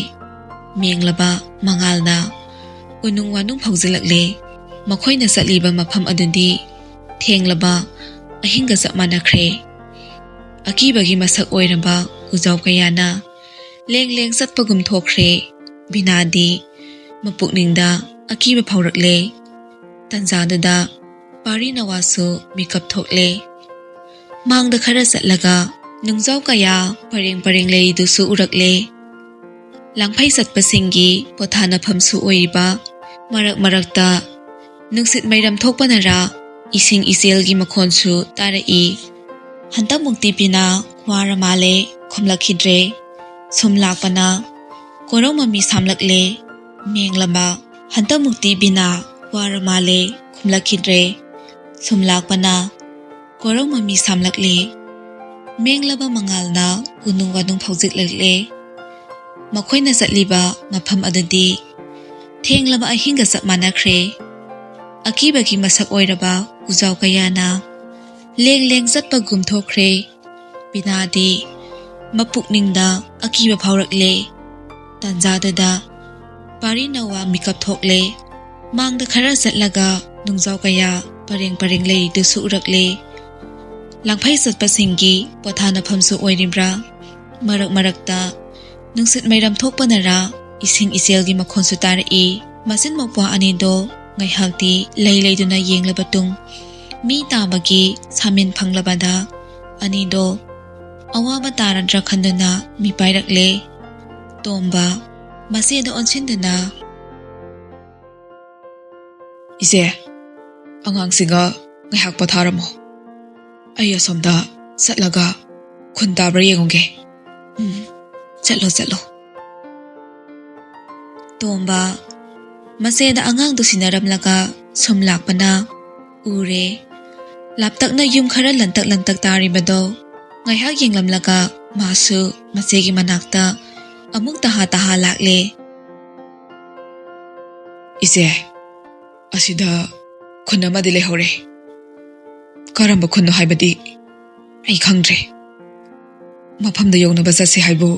ꯃꯦꯡꯂꯕ ꯃꯉꯥꯜꯅ ꯎꯅꯨꯡ ꯋꯥꯅꯨꯡ ꯐꯥꯎꯖꯤꯜꯂꯛꯂꯦ. ꯃꯈꯣꯏꯅ ꯆꯠꯂꯤꯕ ꯃꯐꯝ ꯑꯗꯨꯗꯤ ꯊꯦꯡꯂꯕ ꯑꯍꯤꯡꯒ ꯆꯞ ꯃꯥꯟꯅꯈ꯭ꯔꯦ. ꯑꯀꯤꯕꯒꯤ ꯃꯁꯛ ꯑꯣꯏꯔꯕ ꯎꯖꯥꯎ ꯀꯌꯥꯅ ꯂꯦꯡ ꯂꯦꯡ ꯆꯠꯄꯒꯨꯝ ꯊꯣꯛꯈ꯭ꯔꯦ. ꯕꯤꯅꯥꯗꯤ ꯃꯄꯨꯛꯅꯤꯡꯗ ꯑꯀꯤꯕ ꯐꯥꯎꯔꯛꯂꯦ. ꯇꯟꯖꯥꯗꯨꯗ ꯄꯥꯔꯤ ꯅꯋꯥꯁꯨ ꯃꯤꯀꯞ ꯊꯣꯛꯂꯦ. ꯃꯥꯡꯗ ꯈꯔ ꯆꯠꯂꯒ ꯅꯨꯡꯖꯥꯎ ꯀꯌꯥ ꯄꯔꯦꯡ ꯄꯔꯦꯡ ꯂꯩꯔꯤꯗꯨꯁꯨ ꯎꯔꯛꯂꯦ. ꯂꯥꯡꯐꯩ ꯆꯠꯄꯁꯤꯡꯒꯤ ꯄꯣꯊꯥꯅꯐꯝꯁꯨ ꯑꯣꯏꯔꯤꯕ. ꯃꯔꯛ ꯃꯔꯛꯇ ꯅꯨꯡꯁꯤꯠ ꯃꯩꯔꯝ ꯊꯣꯛꯄꯅꯔꯥ ꯏꯁꯤꯡ ꯏꯆꯦꯜꯒꯤ ꯃꯈꯣꯟꯁꯨ ꯇꯥꯔꯛꯏ. ꯍꯟꯗꯛꯃꯨꯛꯇꯤ ꯕꯤꯅꯥ ꯋꯥꯔ ꯃꯥꯜꯂꯦ ꯈꯨꯝꯂꯛꯈꯤꯗ꯭ꯔꯦ. ꯁꯨꯝ ꯂꯥꯛꯄꯅ ꯀꯣꯔꯧ ꯃꯃꯤ ꯁꯥꯝꯂꯛꯂꯦ. ꯃꯦꯡꯂꯕ ꯍꯟꯗꯛꯃꯨꯛꯇꯤ ꯕꯤꯅꯥ ꯋꯥꯔ ꯃꯥꯜꯂꯦ ꯈꯨꯝꯂꯛꯈꯤꯗ꯭ꯔꯦ. ꯁꯨꯝ ꯂꯥꯛꯄꯅ ꯀꯣꯔꯧ ꯃꯃꯤ ꯁꯥꯝꯂꯛꯂꯦ. ꯃꯦꯡꯂꯕ ꯃꯉꯥꯜꯅ ꯎꯅꯨꯡ ꯋꯥꯅꯨꯡ ꯐꯥꯎꯖꯤꯜꯂꯛꯂꯦ. ꯃꯈꯣꯏꯅ ꯆꯠꯂꯤꯕ ꯃꯐꯝ ꯑꯗꯨꯗꯤ ꯊꯦꯡꯂꯕ ꯑꯍꯤꯡꯒ ꯆꯞ ꯃꯥꯟꯅꯈ꯭ꯔꯦ. ꯑꯀꯤꯕꯒꯤ ꯃꯁꯛ ꯑꯣꯏꯔꯕ ꯎꯖꯥꯎ ꯀꯌꯥꯅ ꯂꯦꯡ ꯂꯦꯡ ꯆꯠꯄꯒꯨꯝ ꯊꯣꯛꯈ꯭ꯔꯦ. ꯕꯤꯅꯥꯗꯤ ꯃꯄꯨꯛꯅꯤꯡꯗ ꯑꯀꯤꯕ ꯐꯥꯎꯔꯛꯂꯦ. ꯇꯟꯖꯥꯗꯨꯗ ꯄꯥꯔꯤ ꯅꯋꯥ ꯃꯤꯀꯞ ꯊꯣꯛꯂꯦ. ꯃꯥꯡꯗ ꯈꯔ ꯆꯠꯂꯒ ꯅꯨꯡꯖꯥꯎ ꯀꯌꯥ ꯄꯔꯦꯡ ꯄꯔꯦꯡ ꯂꯩꯔꯤꯗꯨꯁꯨ ꯎꯔꯛꯂꯦ. ꯂꯥꯡꯐꯩ ꯆꯠꯄꯁꯤꯡꯒꯤ ꯄꯣꯊꯥꯅꯐꯝꯁꯨ ꯑꯣꯏꯔꯤꯕ꯭ꯔꯥ? ꯃꯔꯛ ꯃꯔꯛꯇ ꯅꯨꯡꯁꯤꯠ ꯃꯩꯔꯝ ꯊꯣꯛꯄꯅꯔꯥ ꯏꯁꯤꯡ ꯏꯆꯦꯜꯒꯤ ꯃꯈꯣꯟꯁꯨ ꯇꯥꯔꯛꯏ. ꯃꯆꯤꯟ ꯃꯧꯄ꯭ꯋꯥ ꯑꯅꯤꯗꯣ ꯉꯥꯏꯍꯥꯛꯇꯤ ꯂꯩ ꯂꯩꯗꯨꯅ ꯌꯦꯡꯂꯕ ꯇꯨꯡ ꯃꯤ ꯇꯥꯕꯒꯤ ꯁꯥꯃꯤꯟ ꯐꯪꯂꯕꯗ ꯑꯅꯤꯗꯣ ꯑꯋꯥꯕ ꯇꯥꯔꯗ꯭ꯔꯥ ꯈꯟꯗꯨꯅ ꯃꯤ ꯄꯥꯏꯔꯛꯂꯦ. ꯇꯣꯝꯕ ꯃꯆꯦꯗ ꯑꯣꯟꯁꯤꯟꯗꯨꯅ, ꯏꯆꯦ, ꯑꯉꯥꯡꯁꯤꯡꯒ ꯉꯥꯏꯍꯥꯛ ꯄꯣꯊꯥꯔꯝꯃꯣ. ꯑꯩ ꯑꯁꯣꯝꯗ ꯆꯠꯂꯒ ꯈꯨꯟ ꯇꯥꯕ꯭ꯔꯥ ꯌꯦꯡꯉꯨꯒꯦ. ꯆꯠꯂꯣ ꯆꯠꯂꯣ. ꯇꯣꯝꯕ ꯃꯆꯦꯗ ꯑꯉꯥꯡꯗꯨ ꯁꯤꯟꯅꯔꯝꯂꯒ ꯁꯨꯝ ꯂꯥꯛꯄꯅ ꯎꯔꯦ. ꯂꯥꯞꯇꯛꯅ ꯌꯨꯝ ꯈꯔ ꯂꯟꯇꯛ ꯂꯟꯇꯛ ꯇꯥꯔꯤꯕꯗꯣ ꯉꯥꯏꯍꯥꯛ ꯌꯦꯡꯂꯝꯂꯒ ꯃꯥꯁꯨ ꯃꯆꯦꯒꯤ ꯃꯅꯥꯛꯇ ꯑꯃꯨꯛ ꯇꯍꯥ ꯂꯥꯛꯂꯦ꯫ ꯏꯆꯦ, ꯑꯁꯤꯗ ꯈꯨꯟ ꯑꯃꯗꯤ ꯂꯩꯍꯧꯔꯦ꯫ ꯀꯔꯝꯕ ꯈꯨꯟꯅꯣ ꯍꯥꯏꯕꯗꯤ ꯑꯩ ꯈꯪꯗ꯭ꯔꯦ꯫ ꯃꯐꯝꯗ ꯌꯧꯅꯕ ꯆꯠꯁꯦ ꯍꯥꯏꯕꯨ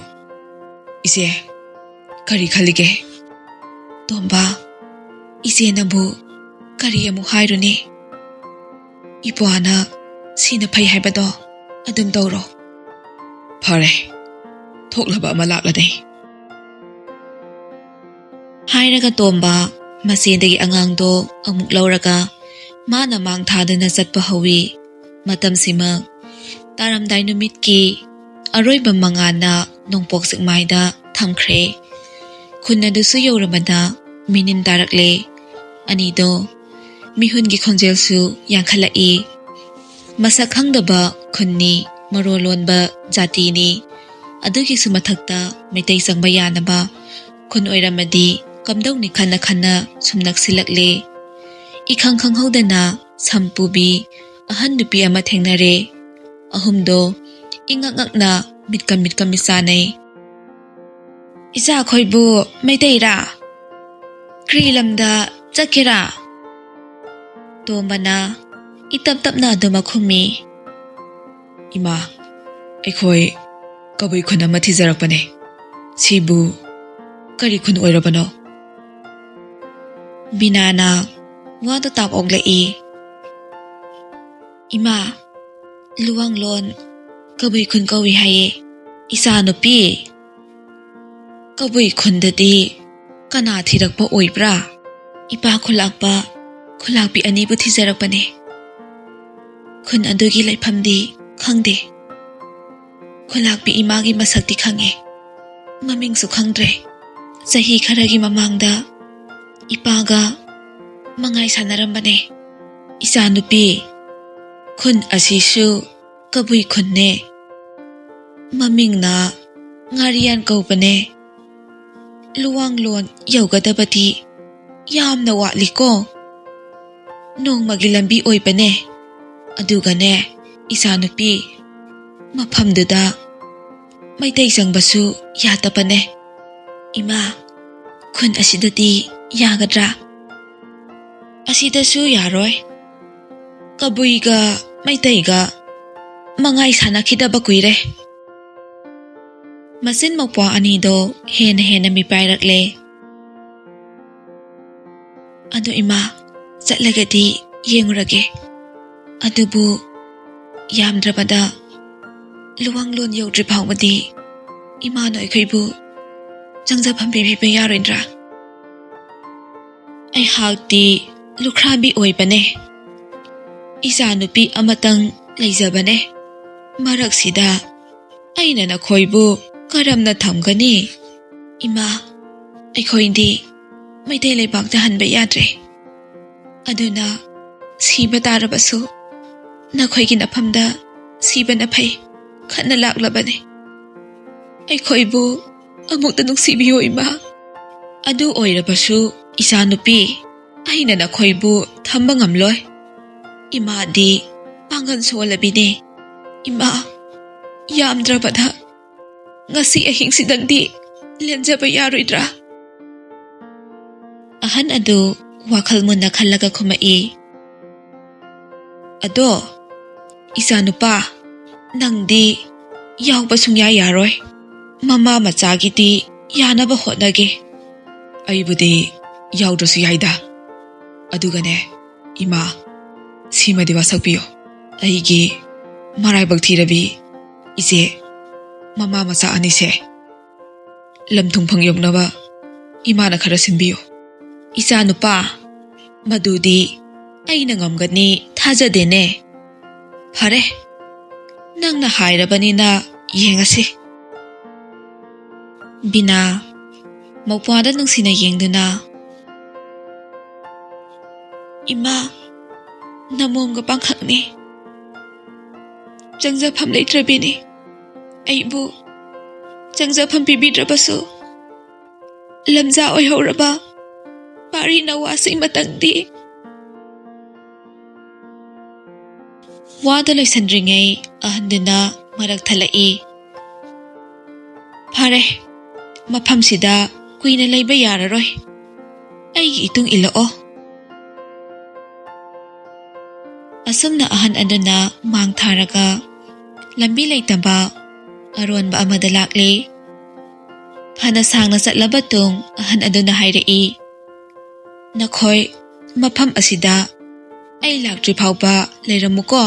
ꯏꯆꯦ ꯀꯔꯤ ꯈꯜꯂꯤꯒꯦ? ꯇꯣꯝꯕ, ꯏꯆꯦꯅꯕꯨ ꯀꯔꯤ ꯑꯃꯨꯛ ꯍꯥꯏꯔꯨꯅꯤ? ꯏꯄ꯭ꯋꯥꯅ ꯁꯤꯅ ꯐꯩ ꯍꯥꯏꯕꯗꯣ ꯑꯗꯨꯝ ꯇꯧꯔꯣ꯫ ꯐꯔꯦ, ꯊꯣꯛꯂꯕ ꯑꯃ ꯂꯥꯛꯂꯅꯤ꯫ ꯍꯥꯏꯔꯒ ꯇꯣꯝꯕ ꯃꯆꯦꯗꯒꯤ ꯑꯉꯥꯡꯗꯣ ꯑꯃꯨꯛ ꯂꯧꯔꯒ ꯃꯥꯅ ꯃꯥꯡ ꯊꯥꯗꯨꯅ ꯆꯠꯄ ꯍꯧꯋꯤ꯫ ꯃꯇꯝꯁꯤꯃ ꯇꯥꯔꯝꯗꯥꯏ ꯅꯨꯃꯤꯠꯀꯤ ꯑꯔꯣꯏꯕ ꯃꯉꯥꯜꯅ ꯅꯣꯡꯄꯣꯛ ꯆꯤꯡꯃꯥꯏꯗ ꯊꯝꯈ꯭ꯔꯦ꯫ ꯈꯨꯟ ꯑꯗꯨꯁꯨ ꯌꯧꯔꯕꯗ ꯃꯤꯅꯤꯟ ꯇꯥꯔꯛꯂꯦ꯫ ꯑꯅꯤꯗꯣ ꯃꯤꯍꯨꯟꯒꯤ ꯈꯣꯟꯖꯦꯜꯁꯨ ꯌꯥꯡꯈꯠꯂꯛꯏ꯫ ꯃꯁꯛ ꯈꯪꯗꯕ ꯈꯨꯟꯅꯤ, ꯃꯔꯣꯜ ꯂꯣꯟꯕ ꯖꯥꯇꯤꯅꯤ, ꯑꯗꯨꯒꯤꯁꯨ ꯃꯊꯛꯇ ꯃꯩꯇꯩ ꯆꯪꯕ ꯌꯥꯅꯕ ꯈꯨꯟ ꯑꯣꯏꯔꯝꯃꯗꯤ ꯀꯝꯗꯧꯅꯤ ꯈꯟꯅ ꯁꯨꯝ ꯅꯛꯁꯤꯜꯂꯛꯂꯦ꯫ ꯏꯈꯪ ꯈꯪꯍꯧꯗꯅ ꯁꯝꯄꯨꯕꯤ ꯑꯍꯟ ꯅꯨꯄꯤ ꯑꯃ ꯊꯦꯡꯅꯔꯦ꯫ ꯑꯍꯨꯝꯗꯣ ꯏꯉꯛ ꯉꯛꯅ ꯃꯤꯠꯀ ꯃꯤꯆꯥꯅꯩ꯫ ꯏꯆꯥꯈꯣꯏꯕꯨ ꯃꯩꯇꯩꯔꯥ? ꯀ꯭ꯔꯤ ꯂꯝꯗ ꯆꯠꯀꯦꯔꯥ? ꯇꯣꯝꯕꯅ ꯏꯇꯞ ꯇꯞꯅ ꯑꯗꯨꯃꯛ ꯈꯨꯝꯃꯤ꯫ ꯏꯃꯥ, ꯑꯩꯈꯣꯏ ꯀꯕꯨꯏ ꯈꯨꯟ ꯑꯃ ꯊꯤꯖꯔꯛꯄꯅꯦ꯫ ꯁꯤꯕꯨ ꯀꯔꯤ ꯈꯨꯟ ꯑꯣꯏꯔꯕꯅꯣ? ꯕꯤꯅꯥꯅ ꯋꯥꯗꯨ ꯇꯥꯞ ꯑꯣꯛꯂꯛꯏ꯫ ꯏꯃꯥ, ꯂꯨꯋꯥꯡꯂꯣꯟ ꯀꯕꯨꯏ ꯈꯨꯟ ꯀꯧꯏ ꯍꯥꯏꯌꯦ ꯏꯆꯥ ꯅꯨꯄꯤ꯫ ꯀꯕꯨꯏ ꯈꯨꯟꯗꯗꯤ ꯀꯅꯥ ꯊꯤꯔꯛꯄ ꯑꯣꯏꯕ꯭ꯔꯥ? ꯏꯄꯥ ꯈꯨꯜꯂꯥꯛꯄ ꯈꯨꯜꯂꯥꯛꯄꯤ ꯑꯅꯤꯕꯨ ꯊꯤꯖꯔꯛꯄꯅꯦ꯫ ꯈꯨꯟ ꯑꯗꯨꯒꯤ ꯂꯩꯐꯝꯗꯤ ꯈꯪꯗꯦ꯫ ꯈꯨꯜꯂꯥꯛꯄꯤ ꯏꯃꯥꯒꯤ ꯃꯁꯛꯇꯤ ꯈꯪꯉꯦ, ꯃꯃꯤꯡꯁꯨ ꯈꯪꯗ꯭ꯔꯦ꯫ ꯆꯍꯤ ꯈꯔꯒꯤ ꯃꯃꯥꯡꯗ ꯏꯄꯥꯒ ꯃꯉꯥꯏ ꯁꯥꯟꯅꯔꯝꯕꯅꯦ꯫ ꯏꯆꯥ ꯅꯨꯄꯤ, ꯈꯨꯟ ꯑꯁꯤꯁꯨ ꯀꯕꯨꯏ ꯈꯨꯟꯅꯦ꯫ ꯃꯃꯤꯡꯅ ꯉꯥꯔꯤꯌꯥꯟ ꯀꯧꯕꯅꯦ꯫ ꯂꯨꯋꯥꯡꯂꯣꯟ ꯌꯧꯒꯗꯕꯗꯤ ꯌꯥꯝꯅ ꯋꯥꯠꯂꯤꯀꯣ꯫ ꯅꯣꯡꯃꯒꯤ ꯂꯝꯕꯤ ꯑꯣꯏꯕꯅꯦ꯫ ꯑꯗꯨꯒꯅꯦ ꯏꯆꯥ ꯅꯨꯄꯤ, ꯃꯐꯝꯗꯨꯗ ꯃꯩꯇꯩ ꯆꯪꯕꯁꯨ ꯌꯥꯗꯕꯅꯦ꯫ ꯏꯃꯥ, ꯈꯨꯟ ꯑꯁꯤꯗꯗꯤ ꯌꯥꯒꯗ꯭ꯔꯥ? ꯑꯁꯤꯗꯁꯨ ꯌꯥꯔꯣꯏ꯫ ꯀꯕꯨꯏꯒ ꯃꯩꯇꯩꯒ ꯃꯉꯥꯏ ꯁꯥꯟꯅꯈꯤꯗꯕ ꯀꯨꯏꯔꯦ꯫ ꯃꯆꯤꯟ ꯃꯧꯄ꯭ꯋꯥ ꯑꯅꯤꯗꯣ ꯍꯦꯟꯅ ꯃꯤꯄꯥꯏꯔꯛꯂꯦ꯫ ꯑꯗꯨ ꯏꯃꯥ, ꯆꯠꯂꯒꯗꯤ ꯌꯦꯡꯉꯨꯔꯒꯦ꯫ ꯑꯗꯨꯕꯨ ꯌꯥꯝꯗ꯭ꯔꯕꯗ ꯂꯨꯋꯥꯡꯂꯣꯟ ꯌꯧꯗ꯭ꯔꯤ ꯐꯥꯎꯕꯗꯤ ꯏꯃꯥꯅ ꯑꯩꯈꯣꯏꯕꯨ ꯆꯪꯖꯐꯝ ꯄꯤꯕꯤꯕ ꯌꯥꯔꯣꯏꯗ꯭ꯔꯥ? ꯑꯩꯍꯥꯛꯇꯤ ꯂꯨꯈ꯭ꯔꯥꯕꯤ ꯑꯣꯏꯕꯅꯦ꯫ ꯏꯆꯥ ꯅꯨꯄꯤ ꯑꯃꯇꯪ ꯂꯩꯖꯕꯅꯦ꯫ ꯃꯔꯛꯁꯤꯗ ꯑꯩꯅ ꯅꯈꯣꯏꯕꯨ ꯀꯔꯝꯅ ꯊꯝꯒꯅꯤ? ꯏꯃꯥ, ꯑꯩꯈꯣꯏꯗꯤ ꯃꯩꯇꯩ ꯂꯩꯕꯥꯛꯇ ꯍꯟꯕ ꯌꯥꯗ꯭ꯔꯦ꯫ ꯑꯗꯨꯅ ꯁꯤꯕ ꯇꯥꯔꯕꯁꯨ ꯅꯈꯣꯏꯒꯤ ꯅꯐꯝꯗ ꯁꯤꯕꯅ ꯐꯩ ꯈꯟꯅ ꯂꯥꯛꯂꯕꯅꯦ꯫ ꯑꯩꯈꯣꯏꯕꯨ ꯑꯃꯨꯛꯇ ꯅꯨꯡꯁꯤꯕꯤꯌꯨ ꯏꯃꯥ꯫ ꯑꯗꯨ ꯑꯣꯏꯔꯕꯁꯨ ꯏꯆꯥ ꯅꯨꯄꯤ, ꯑꯩꯅ ꯅꯈꯣꯏꯕꯨ ꯊꯝꯕ ꯉꯝꯂꯣꯏ꯫ ꯏꯃꯥꯗꯤ ꯄꯥꯡꯒꯜ ꯁꯣꯜꯂꯕꯤꯅꯦ꯫ ꯏꯃꯥ, ꯌꯥꯝꯗ꯭ꯔꯕꯗ ꯉꯁꯤ ꯑꯍꯤꯡꯁꯤꯗꯪꯗꯤ ꯂꯦꯟꯖꯕ ꯌꯥꯔꯣꯏꯗ꯭ꯔꯥ? ꯑꯍꯟ ꯑꯗꯨ ꯋꯥꯈꯜ ꯃꯨꯟꯅ ꯈꯜꯂꯒ ꯈꯨꯝꯃꯛꯏ꯫ ꯑꯗꯣ ꯏꯆꯥ ꯅꯨꯄꯥ, ꯅꯪꯗꯤ ꯌꯥꯎꯕ ꯁꯨꯡꯌꯥ ꯌꯥꯔꯣꯏ꯫ ꯃꯃꯥ ꯃꯆꯥꯒꯤꯗꯤ ꯌꯥꯅꯕ ꯍꯣꯠꯅꯒꯦ꯫ ꯑꯩꯕꯨꯗꯤ ꯌꯥꯎꯗ꯭ꯔꯁꯨ ꯌꯥꯏꯗ꯫ ꯑꯗꯨꯒꯅꯦ ꯏꯃꯥ, ꯁꯤꯃꯗꯤ ꯋꯥꯁꯛꯄꯤꯌꯣ꯫ ꯑꯩꯒꯤ ꯃꯔꯥꯏꯕꯛ ꯊꯤꯔꯕꯤ ꯏꯆꯦ ꯃꯃꯥ ꯃꯆꯥ ꯑꯅꯤꯁꯦ ꯂꯝ ꯊꯨꯡꯐꯝ ꯌꯧꯅꯕ ꯏꯃꯥꯅ ꯈꯔ ꯁꯤꯟꯕꯤꯌꯨ꯫ ꯏꯆꯥ ꯅꯨꯄꯥ, ꯃꯗꯨꯗꯤ ꯑꯩꯅ ꯉꯝꯒꯅꯤ ꯊꯥꯖꯗꯦꯅꯦ꯫ ꯐꯔꯦ, ꯅꯪꯅ ꯍꯥꯏꯔꯕꯅꯤꯅ ꯌꯦꯡꯉꯁꯤ꯫ ꯕꯤꯅꯥ ꯃꯧꯄ꯭ꯋꯥꯗ ꯅꯨꯡꯁꯤꯅ ꯌꯦꯡꯗꯨꯅ, ꯏꯃꯥ, ꯅꯃꯣꯝꯒ ꯄꯥꯡꯈꯛꯅꯤ꯫ ꯆꯪꯖꯐꯝ ꯂꯩꯇ꯭ꯔꯕꯤꯅꯤ꯫ ꯑꯩꯕꯨ ꯆꯪꯖꯐꯝ ꯄꯤꯕꯤꯗ꯭ꯔꯕꯁꯨ ꯂꯝꯖꯥ ꯑꯣꯏꯍꯧꯔꯕ ꯄꯥꯔꯤ ꯅꯋꯥꯁꯤꯡꯃꯇꯪꯗꯤ꯫ ꯋꯥꯗ ꯂꯣꯏꯁꯟꯗ꯭ꯔꯤꯉꯩ ꯑꯍꯟꯗꯨꯅ ꯃꯔꯛ ꯊꯠꯂꯛꯏ꯫ ꯐꯔꯦ, ꯃꯐꯝꯁꯤꯗ ꯀꯨꯏꯅ ꯂꯩꯕ ꯌꯥꯔꯔꯣꯏ ꯑꯩꯒꯤ ꯏꯇꯨꯡ ꯏꯜꯂꯛꯑꯣ ꯑꯁꯨꯝꯅ ꯑꯍꯟ ꯑꯗꯨꯅ ꯃꯥꯡ ꯊꯥꯔꯒ ꯂꯝꯕꯤ ꯂꯩꯇꯕ ꯑꯔꯣꯟꯕ ꯑꯃꯗ ꯂꯥꯛꯂꯦ ꯐꯅ ꯁꯥꯡꯅ ꯆꯠꯂꯕ ꯇꯨꯡ ꯑꯍꯟ ꯑꯗꯨꯅ ꯍꯥꯏꯔꯛꯏ ꯅꯈꯣꯏ ꯃꯐꯝ ꯑꯁꯤꯗ ꯑꯩ ꯂꯥꯛꯇ꯭ꯔꯤ ꯐꯥꯎꯕ ꯂꯩꯔꯝꯃꯨꯀꯣ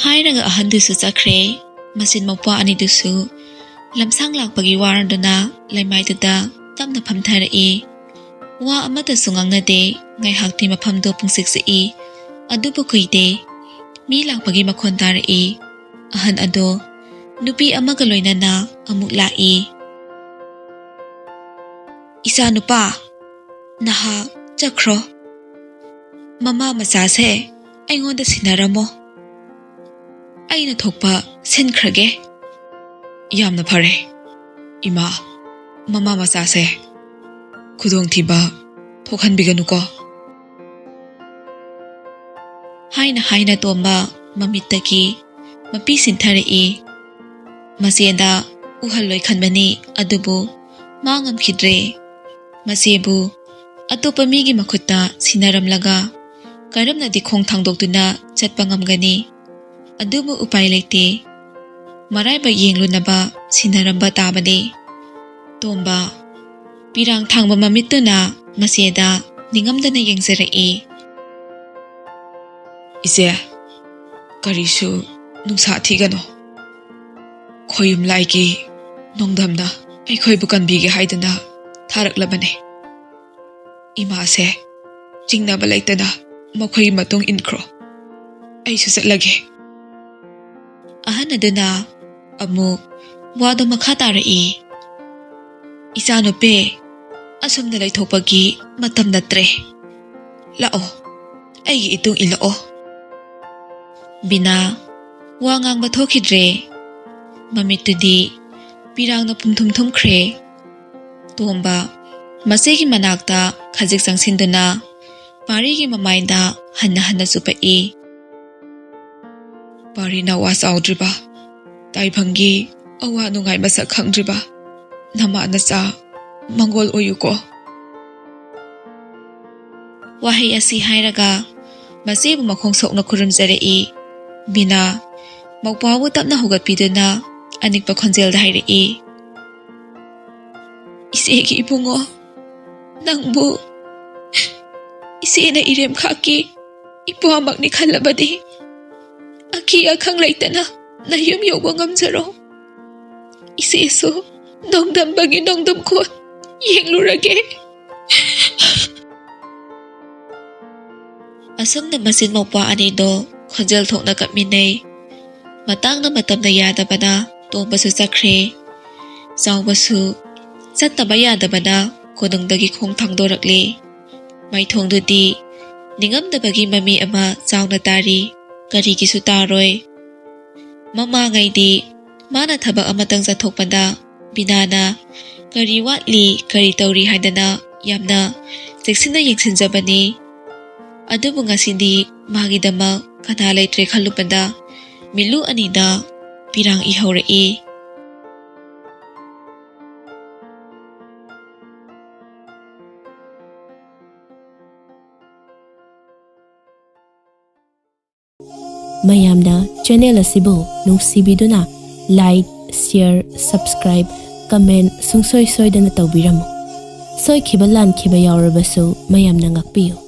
ꯍꯥꯏꯔꯒ ꯑꯍꯟꯗꯨꯁꯨ ꯆꯠꯈ꯭ꯔꯦ ꯃꯆꯤꯟ ꯃꯧꯄ꯭ꯋꯥ ꯑꯅꯤꯗꯨꯁꯨ ꯂꯝꯁꯥꯡ ꯂꯥꯛꯄꯒꯤ ꯋꯥꯔꯗꯨꯅ ꯂꯩꯃꯥꯏꯗꯨꯗ ꯇꯞꯅ ꯐꯝꯊꯔꯛꯏ ꯋꯥ ꯑꯃꯇꯁꯨ ꯉꯥꯡꯅꯗꯦ ꯉꯥꯏꯍꯥꯛꯇꯤ ꯃꯐꯝꯗꯨ ꯄꯨꯡꯆꯤꯛ ꯆꯤꯛꯏ ꯑꯗꯨꯕꯨ ꯀꯨꯏꯗꯦ ꯃꯤ ꯂꯥꯛꯄꯒꯤ ꯃꯈꯣꯟ ꯇꯥꯔꯛꯏ ꯑꯍꯟ ꯑꯗꯣ ꯅꯨꯄꯤ ꯑꯃꯒ ꯂꯣꯏꯅꯅ ꯑꯃꯨꯛ ꯂꯥꯛꯏ ꯏꯆꯥ ꯅꯨꯄꯥ ꯅꯍꯥꯛ ꯆꯠꯈ꯭ꯔꯣ ꯃꯃꯥ ꯃꯆꯥꯁꯦ ꯑꯩꯉꯣꯟꯗ ꯁꯤꯟꯅꯔꯝꯃꯣ ꯑꯩꯅ ꯊꯣꯛꯄ ꯁꯤꯟꯈ꯭ꯔꯒꯦ ꯌꯥꯝꯅ ꯐꯔꯦ ꯏꯃꯥ ꯃꯃꯥ ꯃꯆꯥꯁꯦ ꯈꯨꯗꯣꯡꯊꯤꯕ ꯊꯣꯛꯍꯟꯕꯤꯒꯅꯨꯀꯣ ꯍꯥꯏꯅ ꯇꯣꯝꯕ ꯃꯃꯤꯠꯇꯒꯤ ꯃꯄꯤ ꯁꯤꯟꯊꯔꯛꯏ ꯃꯆꯦꯗ ꯎꯍꯜꯂꯣꯏ ꯈꯟꯕꯅꯤ ꯑꯗꯨꯕꯨ ꯃꯥ ꯉꯝꯈꯤꯗ꯭ꯔꯦ ꯃꯆꯦꯕꯨ ꯑꯇꯣꯞꯄ ꯃꯤꯒꯤ ꯃꯈꯨꯠꯇ ꯁꯤꯟꯅꯔꯝꯂꯒ ꯀꯔꯝꯅꯗꯤ ꯈꯣꯡ ꯊꯥꯡꯗꯣꯛꯇꯨꯅ ꯆꯠꯄ ꯉꯝꯒꯅꯤ ꯑꯗꯨꯕꯨ ꯎꯄꯥꯏ ꯂꯩꯇꯦ ꯃꯔꯥꯏꯕꯛ ꯌꯦꯡꯂꯨꯅꯕ ꯁꯤꯟꯅꯔꯝꯕ ꯇꯥꯕꯅꯤ ꯇꯣꯝꯕ ꯄꯤꯔꯥꯡ ꯊꯥꯡꯕ ꯃꯃꯤꯠꯇꯨꯅ ꯃꯆꯦꯗ ꯅꯤꯡꯉꯝꯗꯅ ꯌꯦꯡꯖꯔꯛꯏ ꯏꯆꯦ ꯀꯔꯤꯁꯨ ꯅꯨꯡꯁꯥ ꯊꯤꯒꯅꯣ ꯈꯣꯌꯨꯝ ꯂꯥꯏꯒꯤ ꯅꯣꯡꯗꯝꯅ ꯑꯩꯈꯣꯏꯕꯨ ꯀꯟꯕꯤꯒꯦ ꯍꯥꯏꯗꯨꯅ ꯊꯥꯔꯛꯂꯕꯅꯤ ꯏꯃꯥꯁꯦ ꯆꯤꯡꯅꯕ ꯂꯩꯇꯅ ꯃꯈꯣꯏꯒꯤ ꯃꯇꯨꯡ ꯏꯟꯈ꯭ꯔꯣ ꯑꯩꯁꯨ ꯆꯠꯂꯒꯦ ꯑꯍꯟ ꯑꯗꯨꯅ ꯑꯃꯨꯛ ꯋꯥꯗꯣ ꯃꯈꯥ ꯇꯥꯔꯛꯏ ꯏꯆꯥꯅꯨꯄꯤ ꯑꯁꯨꯝꯅ ꯂꯩꯊꯣꯛꯄꯒꯤ ꯃꯇꯝ ꯅꯠꯇ꯭ꯔꯦ ꯂꯥꯛꯑꯣ ꯑꯩꯒꯤ ꯏꯇꯨꯡ ꯏꯜꯂꯛꯑꯣ ꯕꯤꯅꯥ ꯋꯥ ꯉꯥꯡꯕ ꯊꯣꯛꯈꯤꯗ꯭ꯔꯦ ꯃꯃꯤꯠꯇꯨꯗꯤ ꯄꯤꯔꯥꯡꯅ ꯄꯨꯝꯊꯨꯝ ꯊꯨꯝꯈ꯭ꯔꯦ ꯇꯣꯝꯕ ꯃꯆꯦꯒꯤ ꯃꯅꯥꯛꯇ ꯈꯖꯤꯛ ꯆꯪꯁꯤꯟꯗꯨꯅ ꯄꯥꯔꯤꯒꯤ ꯃꯃꯥꯏꯗ ꯍꯟꯅ ꯆꯨꯞꯄꯛꯏ ꯄꯥꯔꯤꯅ ꯋꯥ ꯆꯥꯎꯗ꯭ꯔꯤꯕ ꯇꯥꯏꯕꯪꯒꯤ ꯑꯋꯥ ꯅꯨꯡꯉꯥꯏ ꯃꯁꯛ ꯈꯪꯗ꯭ꯔꯤꯕ ꯅꯃꯥ ꯅꯆꯥ ꯃꯪꯒꯣꯜ ꯑꯣꯏꯌꯨꯀꯣ ꯋꯥꯍꯩ ꯑꯁꯤ ꯍꯥꯏꯔꯒ ꯃꯆꯦꯕꯨ ꯃꯈꯣꯡ ꯁꯣꯛꯅ ꯈꯨꯔꯨꯝꯖꯔꯛꯏ ꯕꯤꯅꯥ ꯃꯧꯄ꯭ꯋꯥꯕꯨ ꯇꯞꯅ ꯍꯧꯒꯠꯄꯤꯗꯨꯅ ꯑꯅꯤꯛꯄ ꯈꯣꯟꯖꯦꯜꯗ ꯍꯥꯏꯔꯛꯏ ꯏꯆꯦꯒꯤ ꯏꯕꯨꯡꯉꯣ ꯅꯪꯕꯨ ꯏꯆꯦꯅ ꯏꯔꯦꯝꯈꯥꯛꯀꯤ ꯏꯄ꯭ꯋꯥꯃꯛꯅꯤ ꯈꯜꯂꯕꯗꯤ ꯑꯀꯤ ꯑꯈꯪ ꯂꯩꯇꯅ ꯅꯌꯨꯝ ꯌꯧꯕ ꯉꯝꯖꯔꯣ ꯏꯆꯦꯁꯨ ꯅꯣꯡꯗꯝꯕꯒꯤ ꯅꯣꯡꯗꯝꯈꯣꯟ ꯌꯦꯡꯂꯨꯔꯒꯦ ꯑꯁꯨꯝꯅ ꯃꯆꯤꯟ ꯃꯧꯄ꯭ꯋꯥ ꯑꯅꯤꯗꯣ ꯈꯣꯟꯖꯦꯜ ꯊꯣꯛꯅ ꯀꯞꯃꯤꯟꯅꯩ ꯃꯇꯥꯡꯅ ꯃꯇꯝꯅ ꯌꯥꯗꯕꯅ ꯇꯣꯝꯕꯁꯨ ꯆꯠꯈ꯭ꯔꯦ ꯆꯥꯎꯕꯁꯨ ꯆꯠꯇꯕ ꯌꯥꯗꯕꯅ ꯀꯣꯅꯨꯡꯗꯒꯤ ꯈꯣꯡ ꯊꯥꯡꯗꯣꯔꯛꯂꯦ ꯃꯥꯏꯊꯣꯡꯗꯨꯗꯤ ꯅꯤꯡꯉꯝꯗꯕꯒꯤ ꯃꯃꯤ ꯑꯃ ꯆꯥꯎꯅ ꯇꯥꯔꯤ ꯀꯔꯤꯒꯤꯁꯨ ꯇꯥꯔꯣꯏ ꯃꯃꯥꯉꯩꯗꯤ ꯃꯥꯅ ꯊꯕꯛ ꯑꯃꯇꯪ ꯆꯠꯊꯣꯛꯄꯗ ꯕꯤꯅꯥꯅ ꯀꯔꯤ ꯋꯥꯠꯂꯤ ꯀꯔꯤ ꯇꯧꯔꯤ ꯍꯥꯏꯗꯅ ꯌꯥꯝꯅ ꯆꯦꯛꯁꯤꯟꯅ ꯌꯦꯡꯁꯤꯟꯖꯕꯅꯤ ꯑꯗꯨꯕꯨ ꯉꯁꯤꯗꯤ ꯃꯥꯒꯤꯗꯃꯛ ꯀꯅꯥ ꯂꯩꯇ꯭ꯔꯦ ꯈꯜꯂꯨꯕꯗ ꯃꯤꯠꯂꯨ ꯑꯅꯤꯗ ꯄꯤꯔꯥꯡ ꯏꯍꯧꯔꯛꯏ ꯃꯌꯥꯝꯅ ꯆꯦꯅꯦꯜ ꯑꯁꯤꯕꯨ ꯅꯨꯡꯁꯤꯕꯤꯗꯨꯅ ꯂꯥꯏꯛ, ꯁꯦꯌꯔ, ꯁꯕꯁꯀ꯭ꯔꯥꯏꯕ, ꯀꯃꯦꯟ ꯁꯨꯡꯁꯣꯏ ꯁꯣꯏꯗꯅ ꯇꯧꯕꯤꯔꯝꯃꯨ꯫ ꯁꯣꯏꯈꯤꯕ ꯂꯥꯟꯈꯤꯕ ꯌꯥꯎꯔꯕꯁꯨ ꯃꯌꯥꯝꯅ ꯉꯥꯛꯄꯤꯌꯨ꯫